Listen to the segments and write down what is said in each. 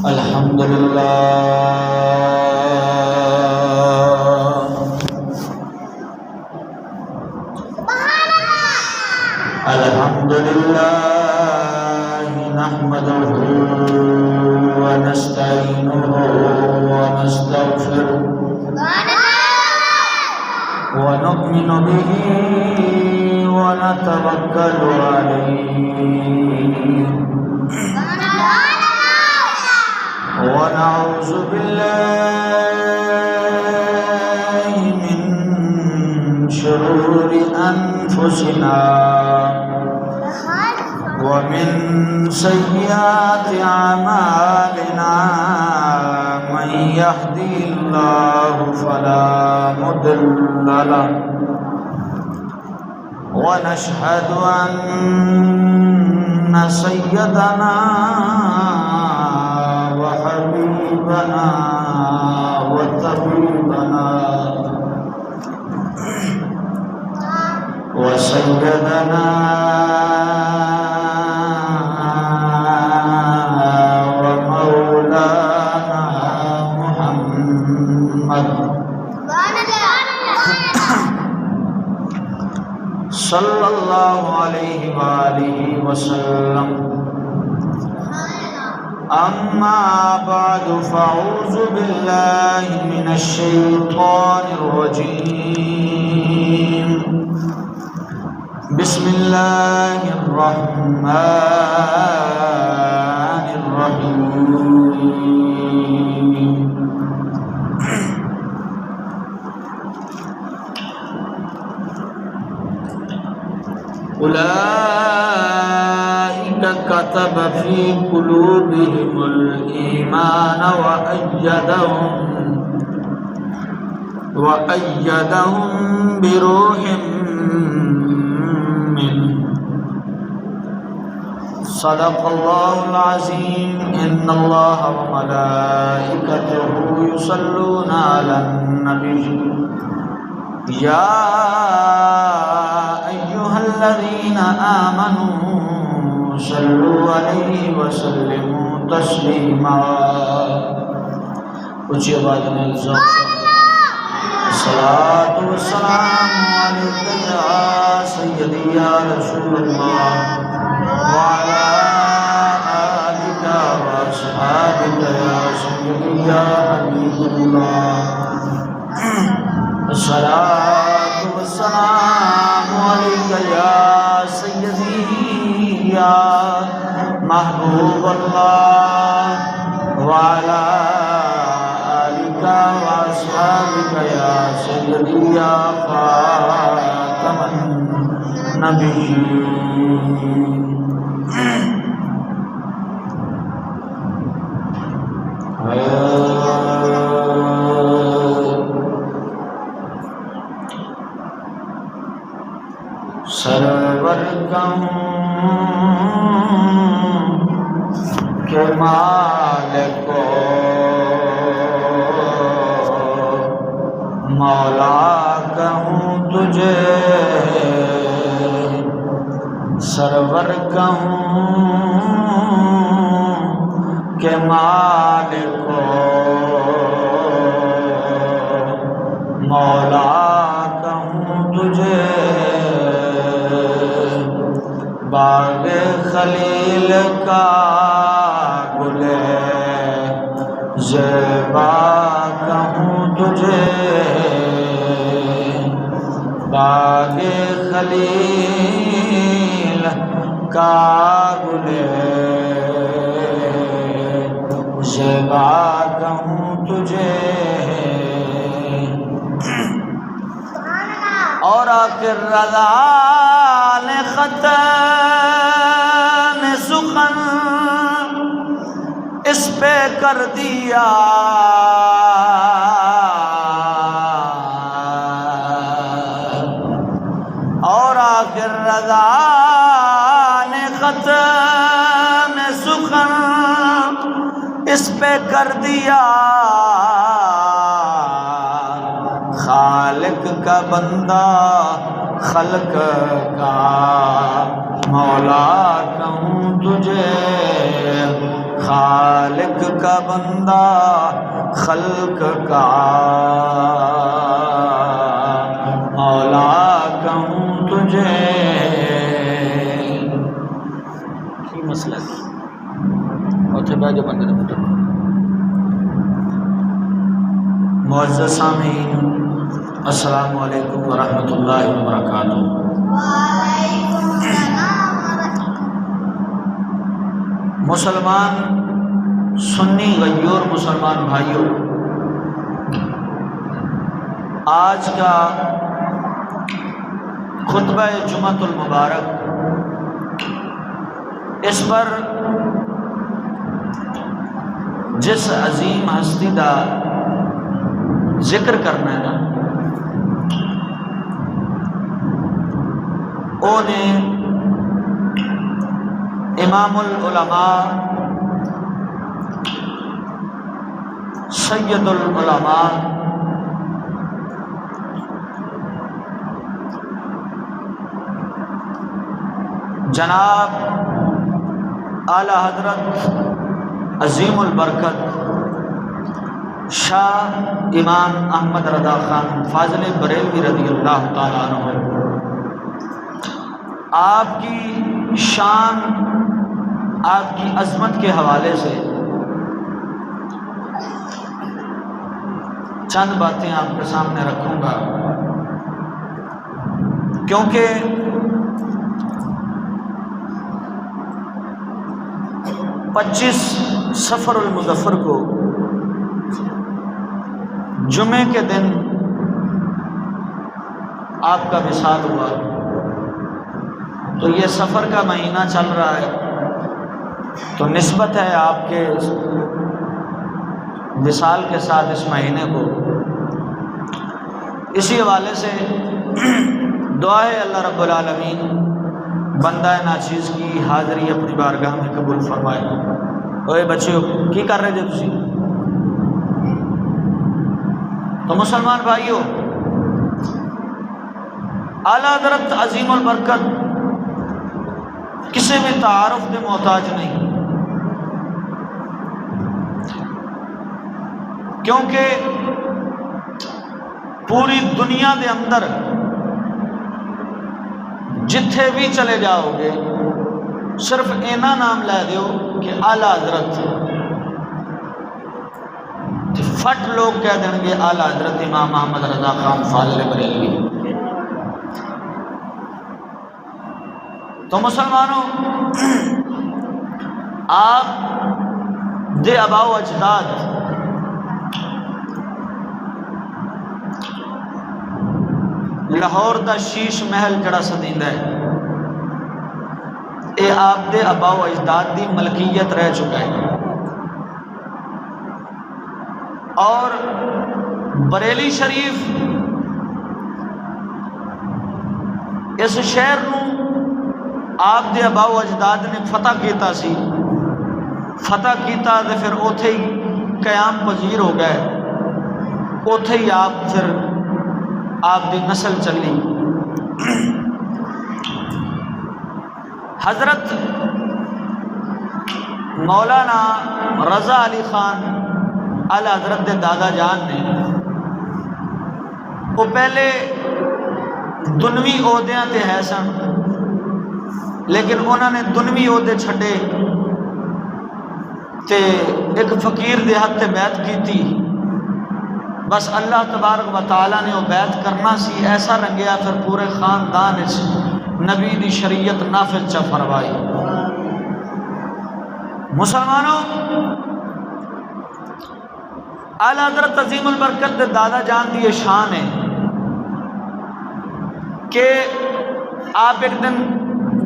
الحمد لله الحمد لله نحمده ونستعينه ونستغفره ونؤمن به ونتوكل عليه ونعوذ بالله من شرور أنفسنا ومن سيئات أعمالنا من يهدي الله فلا مضل له ونشهد أن سيدنا وحبيبنا وطبيبنا وسيدنا ومولانا محمد صلى الله عليه وآله وسلم. أما بعد فأعوذ بالله من الشيطان الرجيم. بسم الله الرحمن الرحيم. أولئك كتب في قلوبهم الإيمان وأيدهم بروح منه. صدق الله العظيم. إن الله وملائكته يصلون على النبي يا أيها الذين آمنوا صلوا عليه وسلموا تسليما. اونچی آواز میں الصلاۃ والسلام علیک یا سیدی یا رسول اللہ وعلی آلک واصحابک یا سیدی یا حبیب اللہ. الصلاۃ والسلام علیک یا سیدی یا محبوب اللہ وعلی آلک واصحابک یا سیدی یا خاتم النبیین. سرور کہوں کہ مالک مولا کہوں تجھے، سرور کہوں کہ مالک مولا کہوں تجھے. باغ خلیل کا گل زیبا کہوں تجھے، باغ خلیل کا گل زیبا کہوں تجھے. اور آخر رضا نے ختم سخن اس پہ کر دیا، اور آخر رضا نے ختم سخن اس پہ کر دیا. خالق کا بندہ خلق کا مولا کہوں تجھے، خالق خالق کا بندہ خلق کا مولا کہوں تجھے. کی مسئلہ ہے اوتھے بہ جو بندے نے پتر. معزز سامعین السلام علیکم ورحمۃ اللہ وبرکاتہ. وعلیکم السلام. مسلمان سنی غیور مسلمان بھائیوں، آج کا خطبہ جمعۃ المبارک اس پر جس عظیم ہستی دا ذکر کرنا ہے نا، وہ نے امام العلماء سید العلماء جناب اعلی حضرت عظیم البرکت شاہ امام احمد رضا خان فاضل بریلوی رضی اللہ تعالیٰ عنہ آپ کی شان، آپ کی عظمت کے حوالے سے چند باتیں آپ کے سامنے رکھوں گا، کیونکہ پچیس صفر المظفر کو جمعے کے دن آپ کا وصال ہوا، تو یہ سفر کا مہینہ چل رہا ہے، تو نسبت ہے آپ کے وصال کے ساتھ اس مہینے کو. اسی حوالے سے دعا ہے اللہ رب العالمین بندہ ناچیز کی حاضری اپنی بارگاہ میں قبول فرمائے. اوے بچیو کی کر رہے جے تسی؟ تو مسلمان بھائیو، اعلیٰ حضرت عظیم البرکت کسی بھی تعارف دے محتاج نہیں، کیونکہ پوری دنیا دے اندر جتھے بھی چلے جاؤ گے صرف اینا نام لے دیو کہ اعلیٰ حضرت، فٹ لوگ کہہ دیں گے اعلیٰ حضرت امام احمد رضا خان فاضل بریلوی. تو مسلمانوں، آپ دے آباء و اجداد لاہور دا شیش محل جڑا سدیندا ہے، اے آپ دے آباء و اجداد دی ملکیت رہ چکا ہے، اور بریلی شریف اس شہر نو آپ دے آباء و اجداد نے فتح کیتا سی، فتح کیتا تے پھر اوتھے ہی قیام پذیر ہو گئے، اوتھے ہی آپ پھر آپ دی نسل چلی. حضرت مولانا رضا علی خان اعلی حضرت دے دادا جان نے وہ پہلے دنوی عہدیاں تے ہے سن، لیکن انہوں نے دنوی عہدے چھڈے تے ایک فقیر دے ہاتھ تے بیعت کی تھی. بس اللہ تبارک و تعالیٰ نے وہ بیعت کرنا سی، ایسا رنگیا پھر پورے خاندان نبی دی شریعت نافذ چا فرمائی. مسلمانوں، اعلیٰ حضرت عظیم البرکت دے دادا جان دی یہ شان ہے کہ آپ ایک دن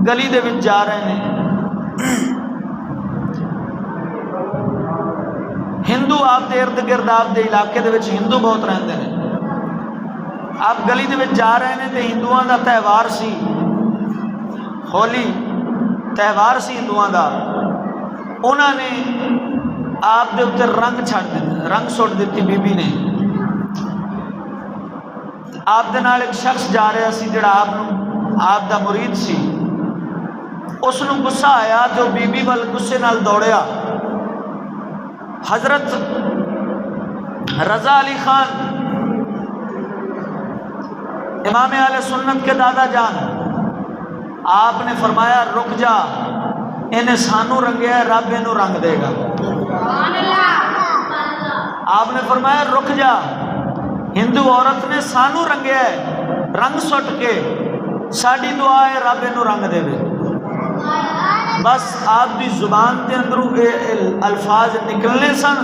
گلی دے وچ جا رہے ہیں، ہندو آپ دے ارد گرد آپ دے علاقے دے وچ ہندو بہت رہندے ہیں، آپ گلی دے وچ جا رہے ہیں تے ہندوؤں دا تہوار سی، ہولی تہوار سی ہندوؤں دا. انہوں نے آپ دے اوپر رنگ سٹ دیتی بی بی نے. آپ دے نال ایک شخص جا رہا سی جڑا آپ دا مرید سی، اس نو غصہ آیا جو بی بی ول غصے نال دوڑیا حضرت رضا علی خان امام اہل سنت کے دادا جان، آپ نے فرمایا رک جا، انہیں سانو رنگیا ہے، رب انہوں رنگ دے گا۔ آپ نے فرمایا رک جا، ہندو عورت نے سانو رنگیا ہے، رنگ سٹ کے ساڑی دعا ہے رب انہوں رنگ دے گا۔ بس آپ دی زبان کے اندروں الفاظ نکلنے سن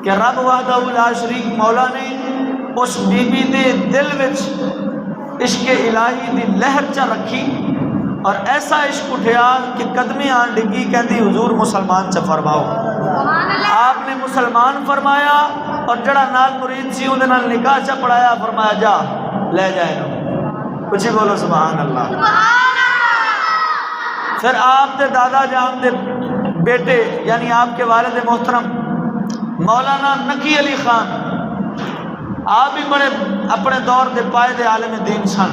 کہ رب وحدہ لا شریک مولا نے اس بی بی دے دل وچ عشق الہی دی لہر چا رکھی، اور ایسا عشق اٹھیا کہ قدمیں آن ڈگی، کہتی حضور مسلمان چا فرماؤ۔ آپ نے مسلمان فرمایا، اور جڑا نال مرید سی اندے نال نکاح چا پڑھایا، فرمایا جا لے جائے نو، کچھ بولو سبحان اللہ۔ پھر آپ دے دادا جان دے بیٹے یعنی آپ کے والد محترم مولانا نقی علی خان، آپ بھی بڑے اپنے دور دے پائے دے عالم دین سن۔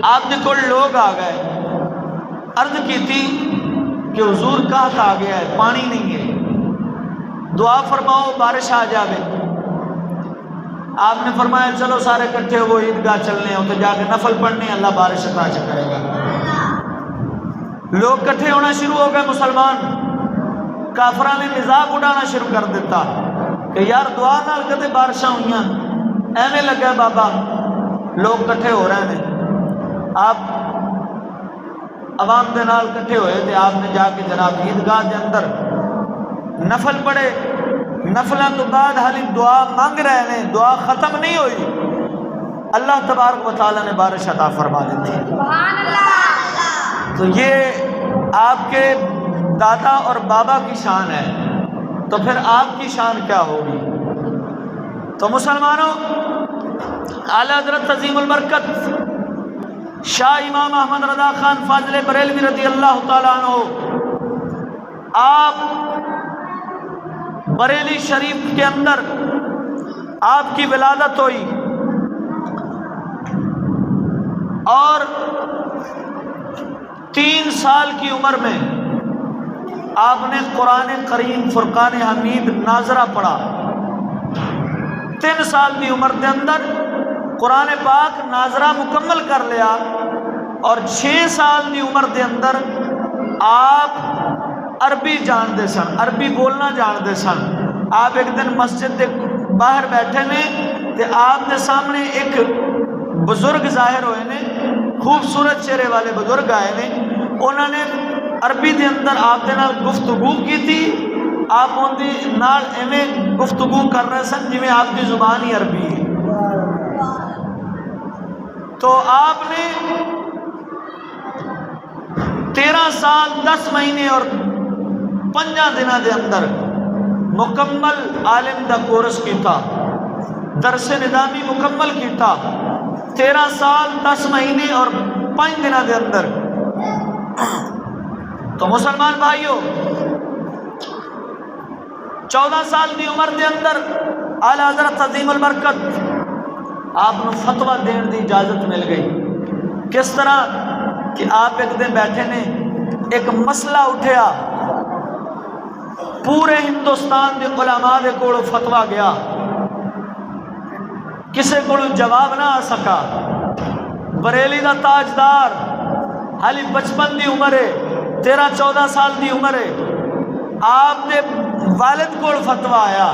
آپ دے کول لوگ آ گئے، عرض کی تھی کہ حضور کہاں آ گیا ہے، پانی نہیں ہے، دعا فرماؤ بارش آ جاوے۔ آپ نے فرمایا چلو سارے کٹھے ہو عیدگاہ چلنے ہیں، تو جا کے نفل پڑھنے، اللہ بارش عطا کرے گا۔ لوگ کٹھے ہونا شروع ہو گئے، مسلمان کافراں نے مذاق اڑانا شروع کر دیتا کہ یار دعا نال کدے بارشاں ہوئیاں، ایویں لگا بابا لوگ کٹھے ہو رہے ہیں۔ آپ عوام دے نال کٹھے ہوئے تھے، آپ نے جا کے جناب عیدگاہ کے اندر نفل پڑھے، نفلوں تو بعد حالی دعا مانگ رہے ہیں، دعا ختم نہیں ہوئی، اللہ تبارک و تعالیٰ نے بارش عطا فرما دی تھی۔ تو یہ آپ کے دادا اور بابا کی شان ہے، تو پھر آپ کی شان کیا ہوگی؟ تو مسلمانوں، اعلیٰ حضرت عظیم البرکت شاہ امام احمد رضا خان فاضل بریلوی رضی اللہ تعالیٰ عنہ، آپ بریلی شریف کے اندر آپ کی ولادت ہوئی، اور 3 سال کی عمر میں آپ نے قرآن کریم فرقان حمید ناظرہ پڑھا۔ 3 سال کی عمر کے اندر قرآن پاک ناظرہ مکمل کر لیا، اور 6 سال کی عمر کے اندر آپ عربی جانتے سن، عربی بولنا جانتے سن۔ آپ ایک دن مسجد کے باہر بیٹھے نے، تو آپ کے سامنے ایک بزرگ ظاہر ہوئے نے، خوبصورت چہرے والے بزرگ آئے نے، انہوں نے عربی دے اندر آپ دے نال گفتگو کی تھی، آپ ان دی نال ایویں گفتگو کر رہے سن جویں آپ کی زبان ہی عربی ہے۔ تو آپ نے 13 سال 10 مہینے اور 5 دنوں دے اندر مکمل عالم دا کورس کیتا، درس نظامی مکمل کیتا، 13 سال 10 مہینے اور 5 دنوں دے اندر۔ تو مسلمان بھائیوں، 14 سال کی عمر دے اندر اعلیٰ حضرت عظیم البرکت آپ کو فتویٰ دین دی اجازت مل گئی۔ کس طرح کہ آپ ایک دن بیٹھے نے، ایک مسئلہ اٹھیا، پورے ہندوستان دے علماء دے کول فتویٰ گیا، کسے کول جواب نہ آ سکا۔ بریلی دا تاجدار، حالی 55 دی عمر ہے، 13-14 سال دی عمر ہے، آپ دے والد کول فتویٰ آیا،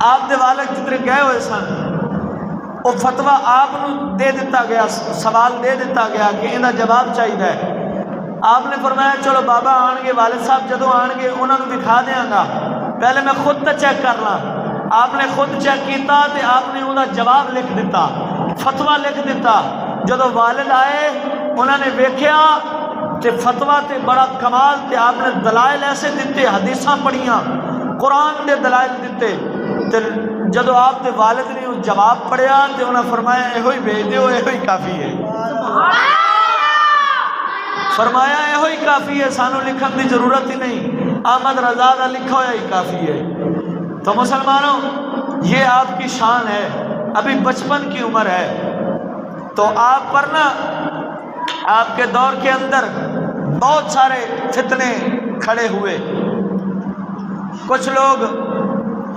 آپ دے والد جدھر گئے ہوئے سن، وہ فتویٰ آپ نو دے دیتا گیا، سوال دے دیتا گیا کہ انہاں جواب چاہیے۔ آپ نے فرمایا چلو بابا آن گے، والد صاحب جدوں آن گے انہوں نے دکھا دیاں گا، پہلے میں خود تو چیک کر لاں۔ آپ نے خود چیک کیتا تے آپ نے انہاں جواب لکھ دیتا، فتویٰ لکھ دیتا۔ جدوں والد آئے انہوں نے ویکھیا تے فتویٰ تے بڑا کمال تے، آپ نے دلائل ایسے دیتے، حدیثاں پڑھیاں، قرآن دے دلائل دیتے تے جدو آپ دے والد نے جواب پڑھیا تے انہوں نے فرمایا ایہو ہی بھیج دیو، ایہو ہی کافی ہے۔ فرمایا ایہو ہی کافی ہے، سانو لکھن دی ضرورت ہی نہیں، احمد رضا دا لکھا ہوا ہی کافی ہے۔ تو مسلمانوں، یہ آپ کی شان ہے، ابھی 55 کی عمر ہے۔ تو آپ پر نا، آپ کے دور کے اندر بہت سارے فتنے کھڑے ہوئے. کچھ لوگ،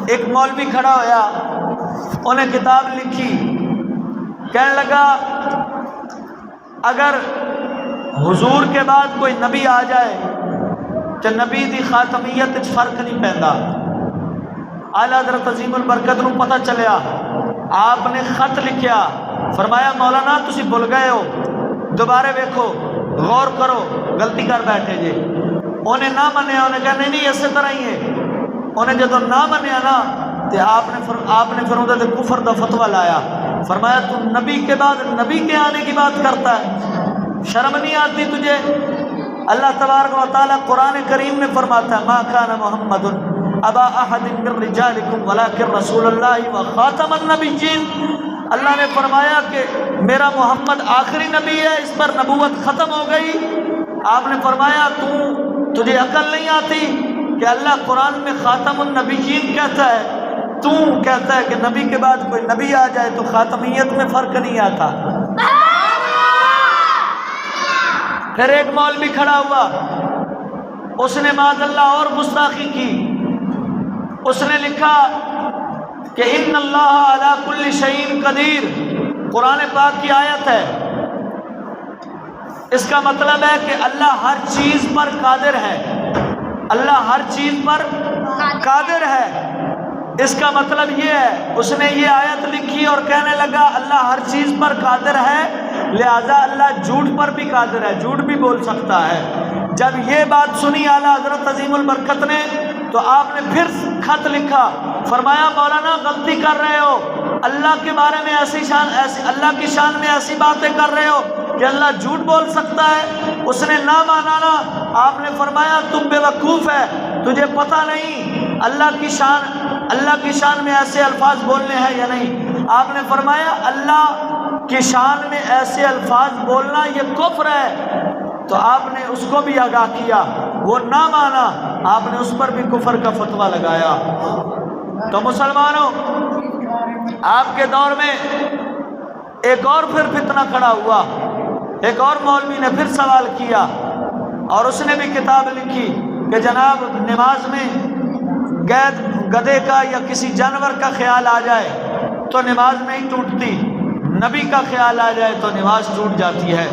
ایک مولوی کھڑا ہویا، انہیں کتاب لکھی، کہنے لگا اگر حضور کے بعد کوئی نبی آ جائے تو نبی دی خاتمیت وچ فرق نہیں پیندا. اعلیٰ حضرت عظیم البرکت نو پتہ چلیا، آپ نے خط لکھیا، فرمایا مولانا تسی بھول گئے ہو، دوبارہ ویکھو، غور کرو، غلطی کر بیٹھے جے. انہیں نہ منیا، انہیں کہا نہیں اسی طرح ہی ہے. انہیں جدو نہ منیا نا تو آپ نے پھر اندر کفر دا فتویٰ لایا. فرمایا تو نبی کے بعد نبی کے آنے کی بات کرتا ہے، شرم نہیں آتی تجھے؟ اللہ تبارک و تعالیٰ قرآن کریم میں فرماتا ہے ما کان محمد ابا احد من رجالکم ولکن رسول اللہ و خاتم النبیین. اللہ نے فرمایا کہ میرا محمد آخری نبی ہے، اس پر نبوت ختم ہو گئی. آپ نے فرمایا تجھے عقل نہیں آتی کہ اللہ قرآن میں خاتم النبیین کہتا ہے، تو کہتا ہے کہ نبی کے بعد کوئی نبی آ جائے تو خاتمیت میں فرق نہیں آتا. پھر ایک مولوی کھڑا ہوا، اس نے معاذ اللہ اور گستاخی کی. اس نے لکھا کہ ان اللہ علی کل شیء قدیر، قرآن پاک کی آیت ہے. اس کا مطلب ہے کہ اللہ ہر چیز پر قادر ہے، اللہ ہر چیز پر قادر ہے. اس کا مطلب یہ ہے، اس نے یہ آیت لکھی اور کہنے لگا اللہ ہر چیز پر قادر ہے، لہذا اللہ جھوٹ پر بھی قادر ہے، جھوٹ بھی بول سکتا ہے. جب یہ بات سنی اعلیٰ حضرت عظیم البرکت نے تو آپ نے پھر خط لکھا، فرمایا مولانا غلطی کر رہے ہو، اللہ کے بارے میں اللہ کی شان میں ایسی باتیں کر رہے ہو کہ اللہ جھوٹ بول سکتا ہے. اس نے نہ مانا نا. آپ نے فرمایا تم بے وقوف ہے، تجھے پتہ نہیں اللہ کی شان میں ایسے الفاظ بولنے ہیں یا نہیں. آپ نے فرمایا اللہ کی شان میں ایسے الفاظ بولنا یہ کفر ہے. تو آپ نے اس کو بھی آگاہ کیا، وہ نہ مانا، آپ نے اس پر بھی کفر کا فتویٰ لگایا. تو مسلمانوں، آپ کے دور میں ایک اور پھر فتنہ کھڑا ہوا. ایک اور مولوی نے پھر سوال کیا اور اس نے بھی کتاب لکھی کہ جناب نماز میں گدھے کا یا کسی جانور کا خیال آ جائے تو نماز نہیں ٹوٹتی، نبی کا خیال آ جائے تو نماز ٹوٹ جاتی ہے.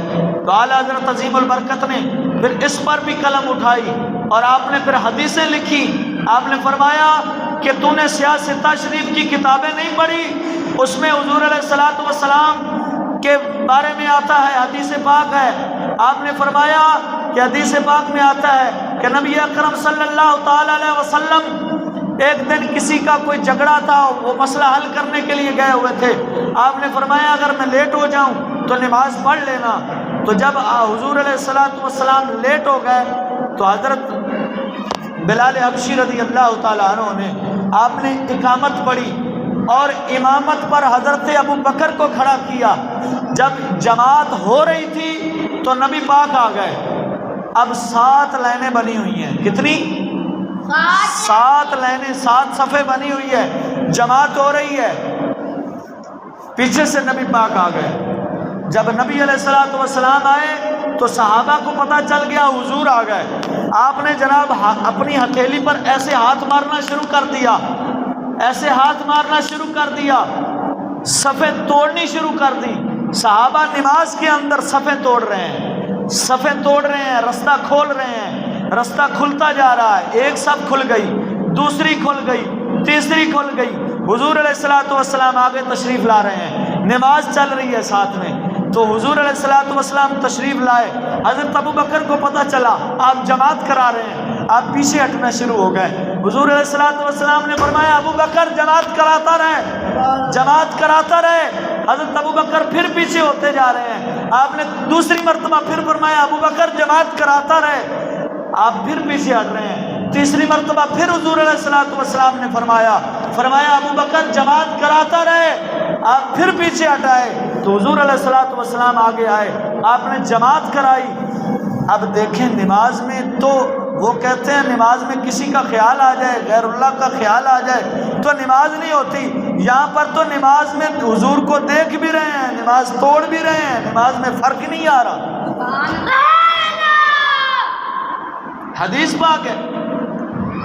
تو اعلیٰ حضرت عظیم البرکت نے پھر اس پر بھی قلم اٹھائی اور آپ نے پھر حدیثیں لکھی. آپ نے فرمایا کہ تو نے سیاست شریف کی کتابیں نہیں پڑھی، اس میں حضور علیہ الصلوۃ والسلام کے بارے میں آتا ہے، حدیث پاک ہے. آپ نے فرمایا کہ حدیث پاک میں آتا ہے کہ نبی اکرم صلی اللہ تعالی علیہ وسلم ایک دن کسی کا کوئی جھگڑا تھا، وہ مسئلہ حل کرنے کے لیے گئے ہوئے تھے. آپ نے فرمایا اگر میں لیٹ ہو جاؤں تو نماز پڑھ لینا. تو جب حضور علیہ الصلوۃ والسلام لیٹ ہو گئے تو حضرت بلال حبشی رضی اللہ تعالیٰ عنہ نے آپ نے اقامت پڑھی اور امامت پر حضرت ابو بکر کو کھڑا کیا. جب جماعت ہو رہی تھی تو نبی پاک آ گئے. اب 7 لائنیں بنی ہوئی ہیں. کتنی؟ 7 لائنیں، 7 صفحے بنی ہوئی ہے. جماعت ہو رہی ہے، پیچھے سے نبی پاک آ گئے. جب نبی علیہ الصلوۃ والسلام آئے تو صحابہ کو پتہ چل گیا حضور آ گئے. آپ نے جناب اپنی ہتھیلی پر ایسے ہاتھ مارنا شروع کر دیا، ایسے ہاتھ مارنا شروع کر دیا، صفیں توڑنی شروع کر دی. صحابہ نماز کے اندر صفیں توڑ رہے ہیں، صفیں توڑ رہے ہیں، رستہ کھول رہے ہیں، رستہ کھلتا جا رہا ہے. ایک صف کھل گئی، دوسری کھل گئی، تیسری کھل گئی. حضور علیہ الصلوۃ والسلام آگے تشریف لا رہے ہیں، نماز چل رہی ہے ساتھ میں. تو حضور علیہ الصلوۃ والسلام تشریف لائے. حضرت ابو بکر کو پتہ چلا آپ جماعت کرا رہے ہیں، آپ پیچھے ہٹنا شروع ہو گئے. حضور علیہ الصلوۃ والسلام نے فرمایا ابو بکر جماعت کراتا رہے، جماعت کراتا رہے. حضرت ابو بکر پھر پیچھے ہوتے جا رہے ہیں. آپ نے دوسری مرتبہ پھر فرمایا ابو بکر جماعت کراتا رہے، آپ پھر پیچھے ہٹ رہے ہیں. تیسری مرتبہ پھر حضور علیہ الصلوۃ والسلام نے فرمایا ابو بکر جماعت کراتا رہے، آپ پھر پیچھے ہٹائے. تو حضور علیہ الصلوۃ والسلام آگے آئے، آپ نے جماعت کرائی. اب دیکھیں نماز میں تو وہ کہتے ہیں نماز میں کسی کا خیال آ جائے، غیر اللہ کا خیال آ جائے تو نماز نہیں ہوتی. یہاں پر تو نماز میں حضور کو دیکھ بھی رہے ہیں، نماز توڑ بھی رہے ہیں، نماز میں فرق نہیں آ رہا. حدیث پاک ہے،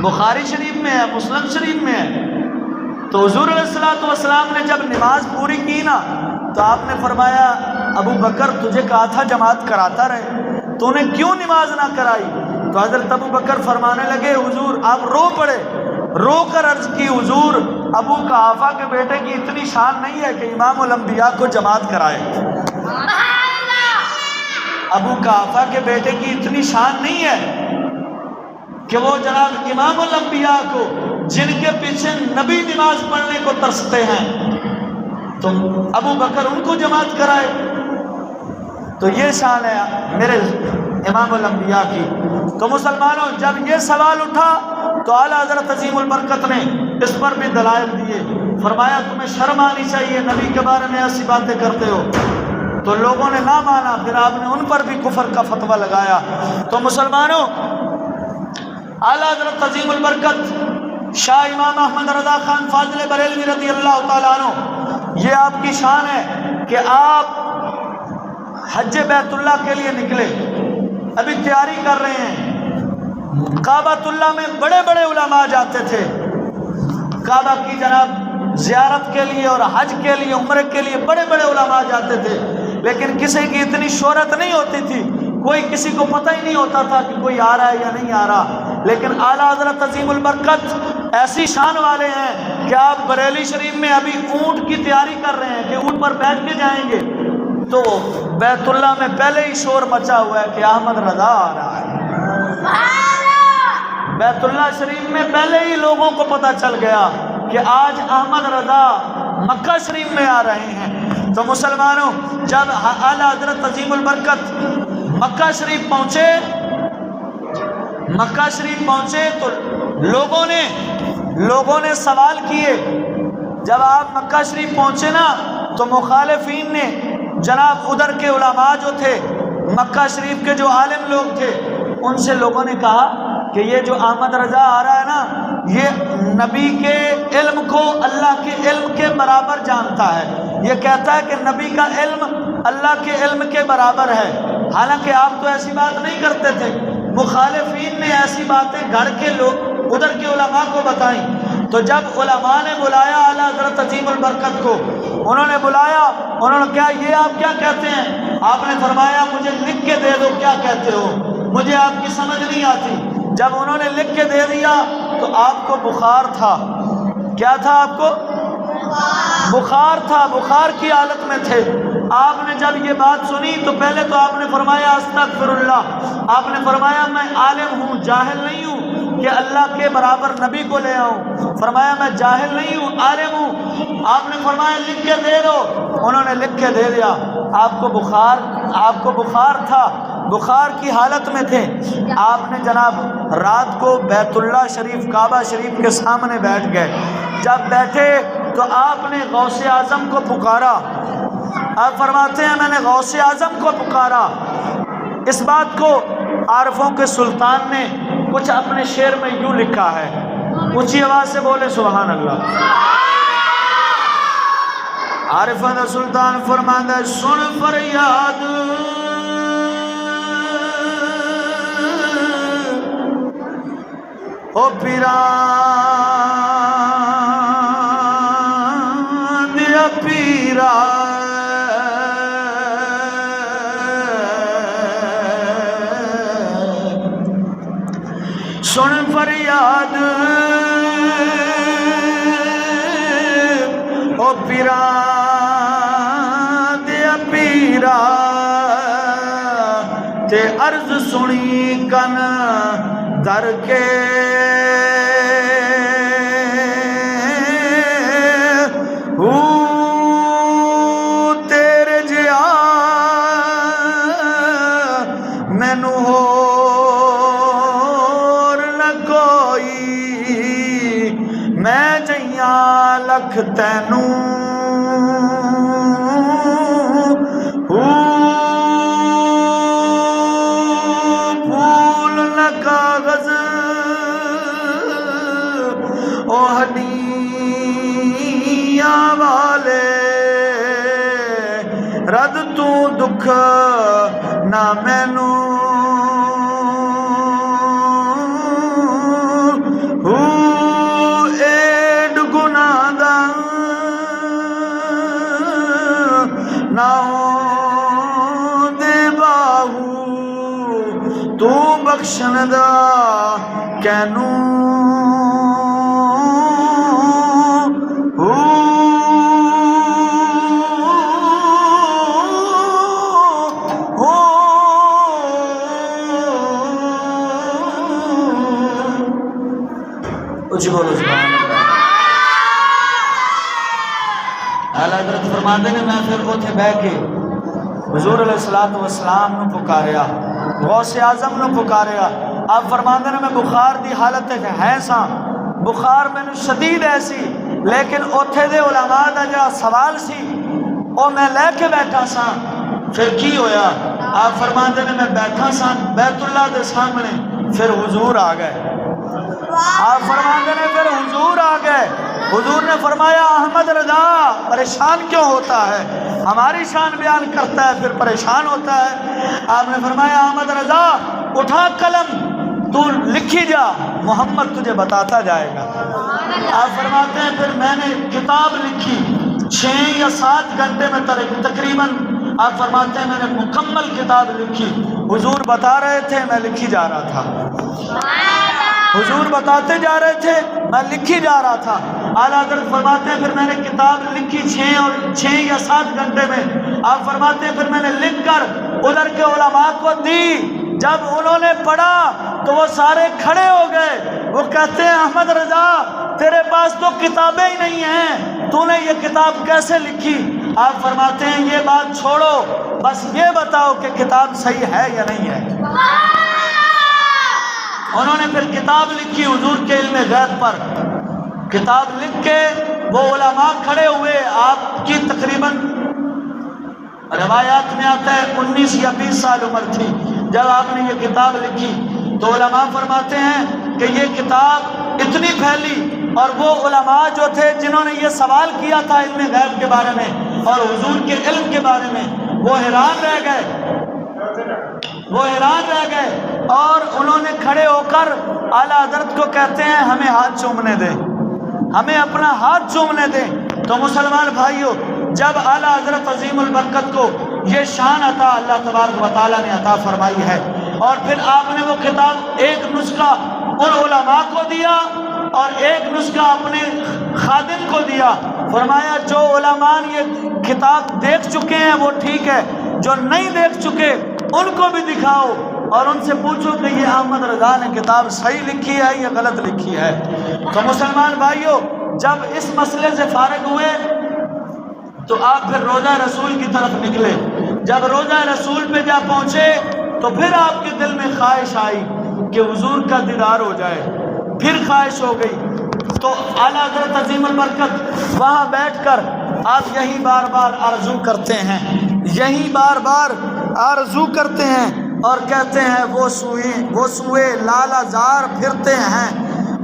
بخاری شریف میں ہے، مسلم شریف میں ہے۔ تو حضور علیہ الصلوۃ والسلام نے جب نماز پوری کی نا تو آپ نے فرمایا ابو بکر تجھے کہا تھا جماعت کراتا رہے، تو نے کیوں نماز نہ کرائی؟ تو حضرت ابو بکر فرمانے لگے حضور، آپ رو پڑے، رو کر عرض کی حضور ابو قحافہ کے بیٹے کی اتنی شان نہیں ہے کہ امام الانبیاء کو جماعت کرائے۔ ابو قحافہ کے بیٹے کی اتنی شان نہیں ہے کہ وہ جناب امام الانبیاء کو، جن کے پیچھے نبی نماز پڑھنے کو ترستے ہیں، تو ابو بکر ان کو جماعت کرائے۔ تو یہ شان ہے میرے امام الانبیاء کی۔ تو مسلمانوں جب یہ سوال اٹھا تو اعلیٰ حضرت عظیم البرکت نے اس پر بھی دلائل دیے، فرمایا تمہیں شرم آنی چاہیے، نبی کے بارے میں ایسی باتیں کرتے ہو۔ تو لوگوں نے نہ مانا، پھر آپ نے ان پر بھی کفر کا فتویٰ لگایا۔ تو مسلمانوں اعلیٰ حضرت عظیم البرکت شاہ امام احمد رضا خان فاضل بریلوی رضی اللہ تعالیٰ عنہ، یہ آپ کی شان ہے کہ آپ حج بیت اللہ کے لیے نکلے، ابھی تیاری کر رہے ہیں۔ کعبۃ اللہ میں بڑے بڑے علماء جاتے تھے کعبہ کی جناب زیارت کے لیے اور حج کے لیے، عمرے کے لیے بڑے بڑے علماء جاتے تھے، لیکن کسی کی اتنی شہرت نہیں ہوتی تھی، کوئی کسی کو پتہ ہی نہیں ہوتا تھا کہ کوئی آ رہا ہے یا نہیں آ رہا۔ لیکن اعلیٰ حضرت عظیم البرکت ایسی شان والے ہیں کہ آپ بریلی شریف میں ابھی اونٹ کی تیاری کر رہے ہیں کہ اونٹ پر بیٹھ کے جائیں گے، تو بیت اللہ میں پہلے ہی شور مچا ہوا ہے کہ احمد رضا آ رہا ہے۔ بیت اللہ شریف میں پہلے ہی لوگوں کو پتہ چل گیا کہ آج احمد رضا مکہ شریف میں آ رہے ہیں۔ تو مسلمانوں جب اعلیٰ حضرت عظیم البرکت مکہ شریف پہنچے تو لوگوں نے سوال کیے۔ جب آپ مکہ شریف پہنچے نا تو مخالفین نے جناب ادھر کے علماء جو تھے، مکہ شریف کے جو عالم لوگ تھے، ان سے لوگوں نے کہا کہ یہ جو احمد رضا آ رہا ہے نا، یہ نبی کے علم کو اللہ کے علم کے برابر جانتا ہے، یہ کہتا ہے کہ نبی کا علم اللہ کے علم کے برابر ہے، حالانکہ آپ تو ایسی بات نہیں کرتے تھے۔ مخالفین نے ایسی باتیں گھڑ کے لوگ ادھر کے علماء کو بتائیں۔ تو جب علماء نے بلایا اعلیٰ حضرت عظیم البرکت کو، انہوں نے بلایا، انہوں نے کہا یہ آپ کیا کہتے ہیں؟ آپ نے فرمایا مجھے لکھ کے دے دو کیا کہتے ہو، مجھے آپ کی سمجھ نہیں آتی۔ جب انہوں نے لکھ کے دے دیا تو آپ کو بخار تھا، کیا تھا آپ کو؟ بخار تھا، بخار کی حالت میں تھے۔ آپ نے جب یہ بات سنی تو پہلے تو آپ نے فرمایا استغفر اللہ، آپ نے فرمایا میں عالم ہوں، جاہل نہیں ہوں کہ اللہ کے برابر نبی کو لے آؤں، فرمایا میں جاہل نہیں ہوں، عالم ہوں۔ آپ نے فرمایا لکھ کے دے دو، انہوں نے لکھ کے دے دیا۔ آپ کو بخار تھا، بخار کی حالت میں تھے۔ آپ نے جناب رات کو بیت اللہ شریف کعبہ شریف کے سامنے بیٹھ گئے۔ جب بیٹھے تو آپ نے غوث اعظم کو پکارا۔ آپ فرماتے ہیں میں نے غوث اعظم کو پکارا۔ اس بات کو عارفوں کے سلطان نے کچھ اپنے شعر میں یوں لکھا ہے، اونچی آواز سے بولے سبحان اللہ۔ عارفوں کا سلطان فرماتا ہے سن فریاد او پیران دیا پیرا، سن فریاد او پیران دیا پیرا، تے عرض سنی کن در کے تیرے جیا مینو ہور نہ کوئی، میں جیاں لکھ تینوں پھول نہ کاغذ او ہڈیاں والے، رد تو دکھ نہ مینوں بخشن دا کینو کچھ بولو سبحان اللہ۔ اعلیٰ حضرت فرماتے نے میں پھر اوتھے بہ کے حضور علیہ الصلوۃ والسلام نو پکاریا، غوث اعظم نو پکاریا۔ آپ فرماتے نے میں بخار دی حالت ہے سا، بخار میں شدید ایسی، لیکن اوتھے دے علماء دا جڑا سوال سی او میں لے کے بیٹھا سا۔ پھر کی ہویا؟ آپ فرماتے نے میں بیٹھا سا بیت اللہ دے سامنے، پھر حضور آ گئے۔ آپ فرماتے نے پھر حضور آ گئے۔ حضور نے فرمایا احمد رضا پریشان کیوں ہوتا ہے؟ ہماری شان بیان کرتا ہے پھر پریشان ہوتا ہے۔ آپ نے فرمایا احمد رضا اٹھا قلم، تو لکھی جا، محمد تجھے بتاتا جائے گا۔ آپ فرماتے ہیں پھر میں نے کتاب لکھی 6 یا 7 گھنٹے میں تقریباً آپ فرماتے ہیں میں نے مکمل کتاب لکھی۔ حضور بتا رہے تھے میں لکھی جا رہا تھا، حضور بتاتے جا رہے تھے میں لکھی جا رہا تھا۔ اعلیٰ حضرت فرماتے ہیں پھر میں نے کتاب لکھی 6 یا 7 گھنٹے میں۔ آپ فرماتے ہیں پھر میں نے لکھ کر ادھر کے علماء کو دی۔ جب انہوں نے پڑھا تو وہ سارے کھڑے ہو گئے۔ وہ کہتے ہیں احمد رضا تیرے پاس تو کتابیں ہی نہیں ہیں، تو نے یہ کتاب کیسے لکھی؟ آپ فرماتے ہیں یہ بات چھوڑو، بس یہ بتاؤ کہ کتاب صحیح ہے یا نہیں ہے۔ انہوں نے پھر کتاب لکھی حضور کے علم غیب پر۔ کتاب لکھ کے وہ علماء کھڑے ہوئے، آپ کی تقریباً روایات میں آتا ہے 19 یا 20 سال عمر تھی جب آپ نے یہ کتاب لکھی۔ تو علماء فرماتے ہیں کہ یہ کتاب اتنی پھیلی، اور وہ علماء جو تھے جنہوں نے یہ سوال کیا تھا علم غیب کے بارے میں اور حضور کے علم کے بارے میں، وہ حیران رہ گئے، اور انہوں نے کھڑے ہو کر اعلیٰ حضرت کو کہتے ہیں ہمیں ہاتھ چومنے دیں، ہمیں اپنا ہاتھ چومنے دیں۔ تو مسلمان بھائیوں، جب اعلیٰ حضرت عظیم البرکت کو یہ شان عطا اللہ تبارک و تعالیٰ نے عطا فرمائی ہے، اور پھر آپ نے وہ کتاب ایک نسخہ ان علماء کو دیا اور ایک نسخہ اپنے خادم کو دیا۔ فرمایا جو علماء یہ کتاب دیکھ چکے ہیں وہ ٹھیک ہے، جو نہیں دیکھ چکے ان کو بھی دکھاؤ اور ان سے پوچھو کہ یہ احمد رضا نے کتاب صحیح لکھی ہے یا غلط لکھی ہے۔ تو مسلمان بھائیوں، جب اس مسئلے سے فارغ ہوئے تو آپ پھر روضہ رسول کی طرف نکلے۔ جب روضہ رسول پہ جا پہنچے تو پھر آپ کے دل میں خواہش آئی کہ حضور کا دیدار ہو جائے، پھر خواہش ہو گئی۔ تو اعلیٰ حضرت عظیم البرکت وہاں بیٹھ کر آپ یہی بار بار آرزو کرتے ہیں، یہی بار بار آرزو کرتے ہیں اور کہتے ہیں وہ سوئے لالہ زار پھرتے ہیں،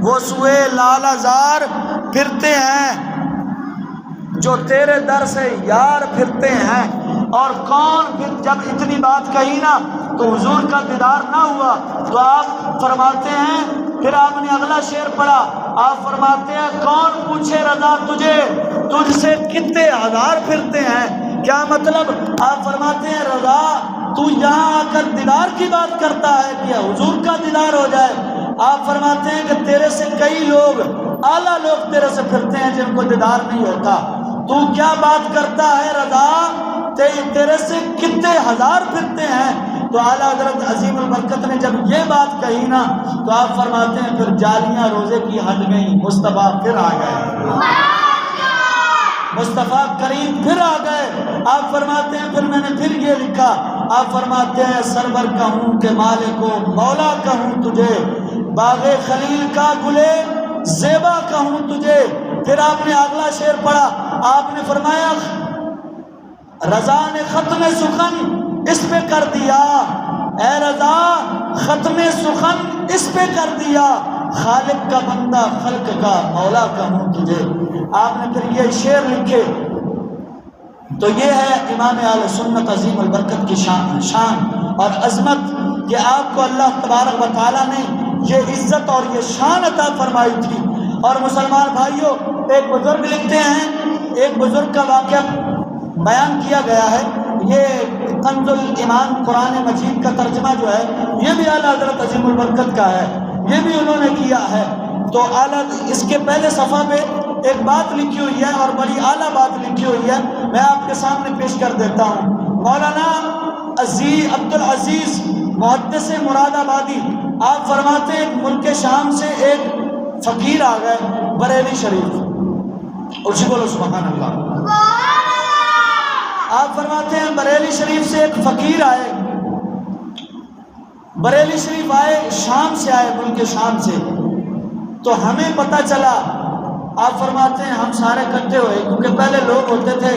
وہ سوئے لالہ زار پھرتے ہیں جو تیرے در سے یار پھرتے ہیں۔ اور کون پھر جب اتنی بات کہی نا تو حضور کا دیدار نہ ہوا تو آپ فرماتے ہیں، پھر آپ نے اگلا شعر پڑھا۔ آپ فرماتے ہیں کون پوچھے رضا تجھے، تجھ سے کتنے ہزار پھرتے ہیں۔ کیا مطلب؟ آپ فرماتے ہیں رضا تو یہاں آ کر دیدار کی بات کرتا ہے کہ حضور کا دیدار ہو جائے۔ آپ فرماتے ہیں کہ تیرے سے کئی لوگ، اعلیٰ لوگ تیرے سے پھرتے ہیں جن کو دیدار نہیں ہوتا، تو کیا بات کرتا ہے رضا، تیرے سے کتنے ہزار پھرتے ہیں۔ تو اعلیٰ حضرت عظیم البرکت نے جب یہ بات کہی نا تو آپ فرماتے ہیں پھر جالیاں روزے کی ہٹ گئیں، مصطفیٰ پھر آ گئے، مصطفیٰ کریم پھر آ گئے۔ آپ فرماتے ہیں پھر میں نے پھر یہ لکھا، آپ فرماتے ہیں سرور کہوں کہ مالک و مولا کہوں تجھے، باغ خلیل کا گلے زیبا کہوں تجھے۔ پھر آپ نے اگلا شعر پڑھا، آپ نے فرمایا رضا نے ختم سخن اس پہ کر دیا، اے رضا ختم سخن اس پہ کر دیا، خالق کا بندہ خلق کا مولا کہوں تجھے۔ آپ نے پھر یہ شعر لکھے۔ تو یہ ہے امام اہل سنت عظیم البرکت کی شان اور عظمت کہ آپ کو اللہ تبارک و تعالیٰ نے یہ عزت اور یہ شان عطا فرمائی تھی۔ اور مسلمان بھائیوں، ایک بزرگ لکھتے ہیں، ایک بزرگ کا واقعہ بیان کیا گیا ہے، یہ کنز الایمان قرآن مجید کا ترجمہ جو ہے یہ بھی اعلیٰ حضرت عظیم البرکت کا ہے، یہ بھی انہوں نے کیا ہے۔ تو اعلیٰ اس کے پہلے صفحہ پہ ایک بات لکھی ہوئی ہے اور بڑی اعلیٰ بات لکھی ہوئی ہے، میں آپ کے سامنے پیش کر دیتا ہوں۔ مولانا عبد العزیز محدث مراد آبادی آپ فرماتے ہیں ملک شام سے ایک فقیر آ گئے بریلی شریف، اسی بولو سبحان اللہ۔ آپ فرماتے ہیں بریلی شریف سے ایک فقیر آئے، بریلی شریف آئے، شام سے آئے، ملک شام سے۔ تو ہمیں پتہ چلا، آپ فرماتے ہیں ہم سارے اکٹھے ہوئے، کیونکہ پہلے لوگ ہوتے تھے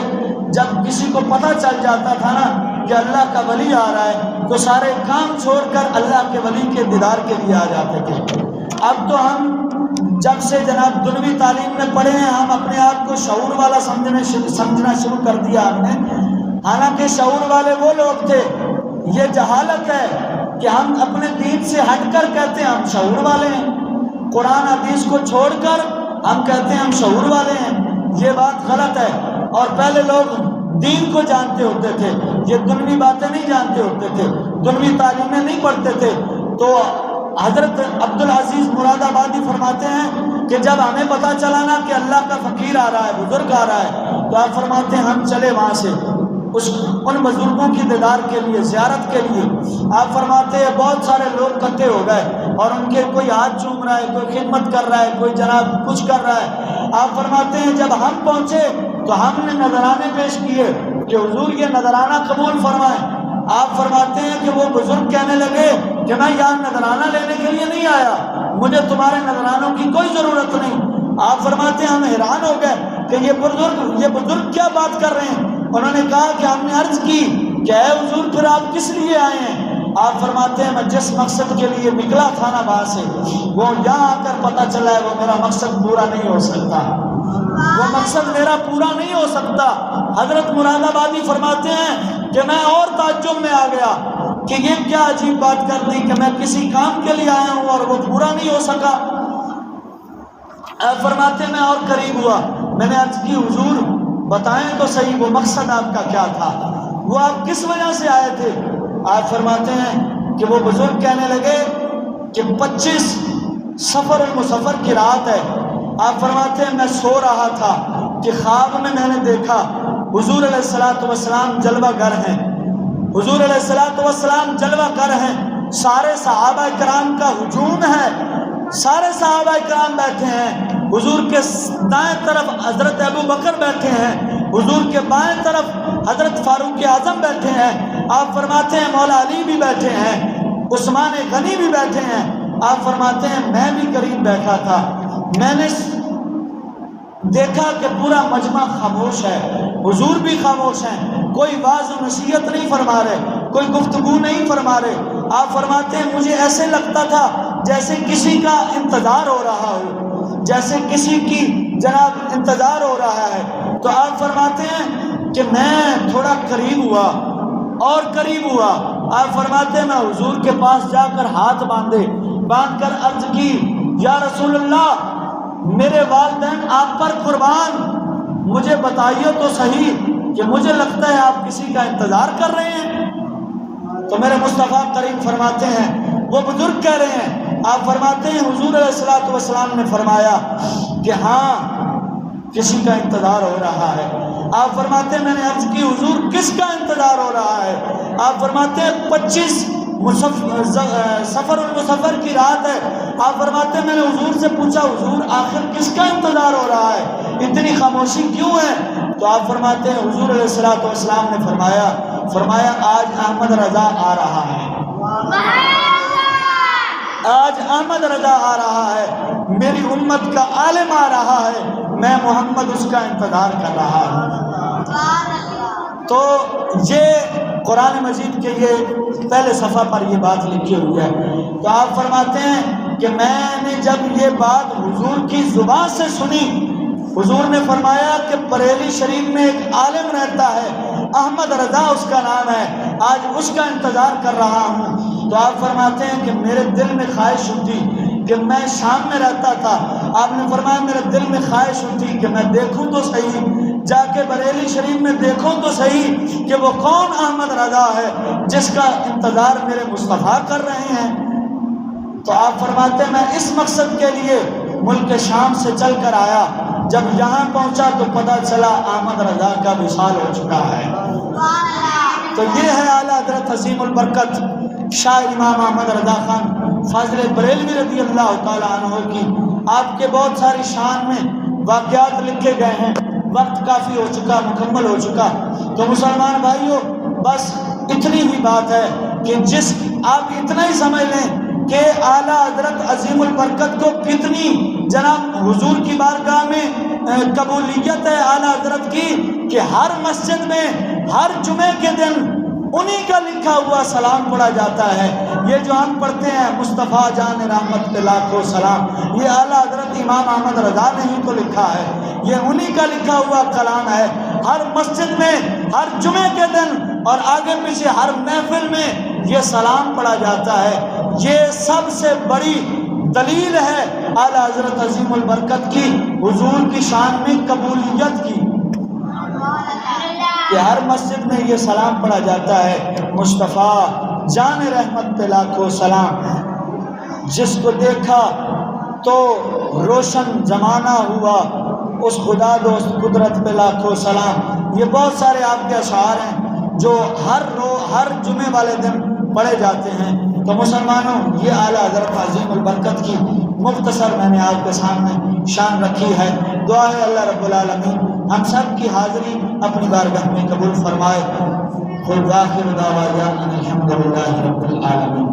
جب کسی کو پتہ چل جاتا تھا نا کہ اللہ کا ولی آ رہا ہے تو سارے کام چھوڑ کر اللہ کے ولی کے دیدار کے لیے آ جاتے تھے۔ اب تو ہم جب سے جناب دنوی تعلیم میں پڑھے ہیں ہم اپنے آپ کو شعور والا سمجھنا شروع کر دیا ہم نے، حالانکہ شعور والے وہ لوگ تھے۔ یہ جہالت ہے کہ ہم اپنے دین سے ہٹ کر کہتے ہیں ہم شعور والے ہیں، قرآن حدیث کو چھوڑ کر ہم کہتے ہیں ہم شعور والے ہیں، یہ بات غلط ہے۔ اور پہلے لوگ دین کو جانتے ہوتے تھے، یہ دنوی باتیں نہیں جانتے ہوتے تھے، دنوی تعلیمیں نہیں پڑھتے تھے۔ تو حضرت عبد العزیز مراد آبادی فرماتے ہیں کہ جب ہمیں پتہ چلا نا کہ اللہ کا فقیر آ رہا ہے، بزرگ آ رہا ہے، تو آپ فرماتے ہیں ہم چلے وہاں سے ان بزرگوں کی دیدار کے لیے، زیارت کے لیے۔ آپ فرماتے ہیں بہت سارے لوگ اکٹھے ہو گئے اور ان کے کوئی ہاتھ چوم رہا ہے، کوئی خدمت کر رہا ہے، کوئی جناب کچھ کر رہا ہے۔ آپ فرماتے ہیں جب ہم پہنچے تو ہم نے نذرانے پیش کیے کہ حضور یہ نذرانہ قبول فرمائیں۔ آپ فرماتے ہیں کہ وہ بزرگ کہنے لگے کہ میں یہاں نذرانہ لینے کے لیے نہیں آیا، مجھے تمہارے نذرانوں کی کوئی ضرورت نہیں۔ آپ فرماتے ہیں ہم حیران ہو گئے کہ یہ بزرگ کیا بات کر رہے ہیں۔ انہوں نے کہا کہ ہم نے عرض کی کہ اے حضور پھر آپ کس لیے آئے ہیں؟ آپ فرماتے ہیں میں جس مقصد کے لیے نکلا تھا نا وہاں سے، وہ یہاں آ کر پتہ چلا ہے وہ میرا مقصد پورا نہیں ہو سکتا، وہ مقصد میرا پورا نہیں ہو سکتا۔ حضرت مراد آبادی فرماتے ہیں کہ میں اور تعجب میں آ گیا کہ یہ کیا عجیب بات کر دی کہ میں کسی کام کے لیے آیا ہوں اور وہ پورا نہیں ہو سکا۔ آپ فرماتے ہیں میں اور قریب ہوا، میں نے عرض کی حضور بتائیں تو صحیح وہ مقصد آپ کا کیا تھا، وہ آپ کس وجہ سے آئے تھے؟ آپ فرماتے ہیں کہ وہ بزرگ کہنے لگے کہ 25 سفر المسفر کی رات ہے۔ آپ فرماتے ہیں میں سو رہا تھا کہ خواب میں نے دیکھا حضور علیہ السلام جلوہ گر ہیں، حضور علیہ السلام جلوہ گر ہیں، سارے صحابہ کرام کا ہجوم ہے، سارے صحابہ کرام بیٹھے ہیں، حضور کے دائیں طرف حضرت ابو بکر بیٹھے ہیں، حضور کے بائیں طرف حضرت فاروق اعظم بیٹھے ہیں۔ آپ فرماتے ہیں مولا علی بھی بیٹھے ہیں، عثمان غنی بھی بیٹھے ہیں۔ آپ فرماتے ہیں میں بھی قریب بیٹھا تھا، میں نے دیکھا کہ پورا مجمع خاموش ہے، حضور بھی خاموش ہیں، کوئی واعظ و نصیحت نہیں فرما رہے، کوئی گفتگو نہیں فرما رہے۔ آپ فرماتے ہیں مجھے ایسے لگتا تھا جیسے کسی کا انتظار ہو رہا ہو، جیسے کسی کی جناب انتظار ہو رہا ہے۔ تو آپ فرماتے ہیں کہ میں تھوڑا قریب ہوا اور قریب ہوا۔ آپ فرماتے ہیں میں حضور کے پاس جا کر ہاتھ باندھ کر عرض کی یا رسول اللہ میرے والدین آپ پر قربان، مجھے بتائیے تو صحیح کہ مجھے لگتا ہے آپ کسی کا انتظار کر رہے ہیں۔ تو میرے مصطفیٰ کریم فرماتے ہیں وہ بزرگ کہہ رہے ہیں، آپ فرماتے ہیں حضور علیہ السلام نے فرمایا کہ ہاں کسی کا انتظار ہو رہا ہے۔ آپ فرماتے ہیں میں نے عرض کی حضور کس کا انتظار ہو رہا ہے؟ آپ فرماتے ہیں 25 سفر المسفر کی رات ہے۔ آپ فرماتے ہیں میں نے حضور سے پوچھا حضور آخر کس کا انتظار ہو رہا ہے، اتنی خاموشی کیوں ہے؟ تو آپ فرماتے ہیں حضور علیہ السلام نے فرمایا آج احمد رضا آ رہا ہے، آج احمد رضا آ رہا ہے، میری امت کا عالم آ رہا ہے، میں محمد اس کا انتظار کر رہا ہوں۔ تو یہ قرآن مجید کے یہ پہلے صفحہ پر یہ بات لکھی ہوئی ہے۔ تو آپ فرماتے ہیں کہ میں نے جب یہ بات حضور کی زبان سے سنی، حضور نے فرمایا کہ بریلی شریف میں ایک عالم رہتا ہے احمد رضا اس کا نام ہے، آج اس کا انتظار کر رہا ہوں۔ تو آپ فرماتے ہیں کہ میرے دل میں خواہش ہوتی کہ میں شام میں رہتا تھا، آپ نے فرمایا میرے دل میں خواہش ہوتی کہ میں دیکھوں تو صحیح، جا کے بریلی شریف میں دیکھوں تو صحیح کہ وہ کون احمد رضا ہے جس کا انتظار میرے مصطفیٰ کر رہے ہیں۔ تو آپ فرماتے ہیں میں اس مقصد کے لیے ملک شام سے چل کر آیا، جب یہاں پہنچا تو پتہ چلا احمد رضا کا وصال ہو چکا ہے۔ تو یہ ہے اعلیٰ حضرت عظیم البرکت شاہ امام احمد رضا خان فاضل بریلوی رضی اللہ تعالیٰ عنہ کی۔ آپ کے بہت ساری شان میں واقعات لکھے گئے ہیں، وقت کافی ہو چکا، مکمل ہو چکا، تو مسلمان بھائیوں بس اتنی ہی بات ہے کہ آپ اتنا ہی سمجھ لیں کہ اعلیٰ حضرت عظیم البرکت کو کتنی جناب حضور کی بارگاہ میں قبولیت ہے اعلیٰ حضرت کی، کہ ہر مسجد میں ہر جمعے کے دن انہی کا لکھا ہوا سلام پڑھا جاتا ہے۔ یہ جو ہم پڑھتے ہیں مصطفیٰ جان رحمت پہ لاکھوں سلام، یہ اعلیٰ حضرت امام احمد رضا نے ہی کو لکھا ہے، یہ انہی کا لکھا ہوا کلام ہے۔ ہر مسجد میں ہر جمعے کے دن اور آگے پیچھے ہر محفل میں یہ سلام پڑھا جاتا ہے۔ یہ سب سے بڑی دلیل ہے اعلیٰ حضرت عظیم البرکت کی حضور کی شان میں قبولیت کی، کہ ہر مسجد میں یہ سلام پڑھا جاتا ہے، مصطفیٰ جان رحمت پہ لاکھوں سلام، جس کو دیکھا تو روشن زمانہ ہوا، اس خدا دوست قدرت پہ لاکھوں سلام۔ یہ بہت سارے آپ کے اشعار ہیں جو ہر جمعے والے دن پڑھے جاتے ہیں۔ تو مسلمانوں یہ اعلیٰ حضرت عظیم البرکت کی مختصر میں نے آپ کے سامنے شان رکھی ہے۔ دعا ہے اللہ رب العالمین ہم سب کی حاضری اپنی بارگاہ میں قبول فرمائے۔ خود آخر دعوانا الحمدللہ رب العالمین۔